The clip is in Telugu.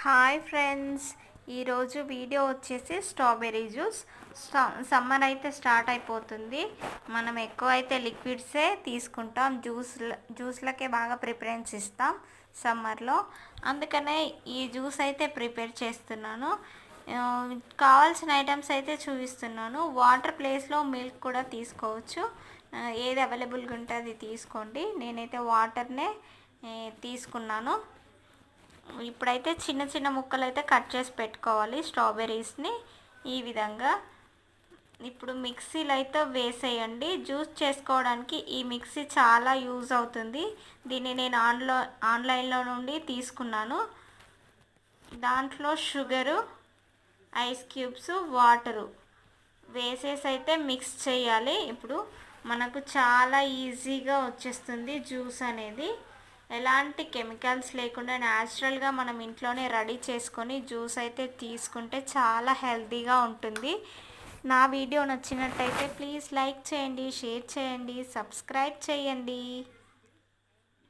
హాయ్ ఫ్రెండ్స్, ఈరోజు వీడియో వచ్చేసి స్ట్రాబెర్రీ జ్యూస్. సమ్మర్ అయితే స్టార్ట్ అయిపోతుంది. మనం ఎక్కువ అయితే లిక్విడ్సే తీసుకుంటాం, జ్యూస్లకే బాగా ప్రిఫరెన్స్ ఇస్తాం సమ్మర్లో. అందుకనే ఈ జ్యూస్ అయితే ప్రిపేర్ చేస్తున్నాను. కావాల్సిన ఐటమ్స్ అయితే చూపిస్తున్నాను. వాటర్ ప్లేస్లో మిల్క్ కూడా తీసుకోవచ్చు, ఏది అవైలబుల్గా ఉంటే అది తీసుకోండి. నేనైతే వాటర్నే తీసుకున్నాను. ఇప్పుడైతే చిన్న చిన్న ముక్కలు అయితే కట్ చేసి పెట్టుకోవాలి స్ట్రాబెర్రీస్ని ఈ విధంగా. ఇప్పుడు మిక్సీలో అయితే వేసేయండి. జ్యూస్ చేసుకోవడానికి ఈ మిక్సీ చాలా యూజ్ అవుతుంది. దీన్ని నేను ఆన్లైన్లో నుండి తీసుకున్నాను. దాంట్లో షుగరు, ఐస్ క్యూబ్స్, వాటరు వేసేసి అయితే మిక్స్ చేయాలి. ఇప్పుడు మనకు చాలా ఈజీగా వచ్చేస్తుంది జ్యూస్ అనేది. ఎలాంటి కెమికల్స్ లేకుండా న్యాచురల్గా మనం ఇంట్లోనే రెడీ చేసుకొని జ్యూస్ అయితే తీసుకుంటే చాలా హెల్తీగా ఉంటుంది. నా వీడియో నచ్చినట్టయితే ప్లీజ్ లైక్ చేయండి, షేర్ చేయండి, సబ్స్క్రైబ్ చేయండి.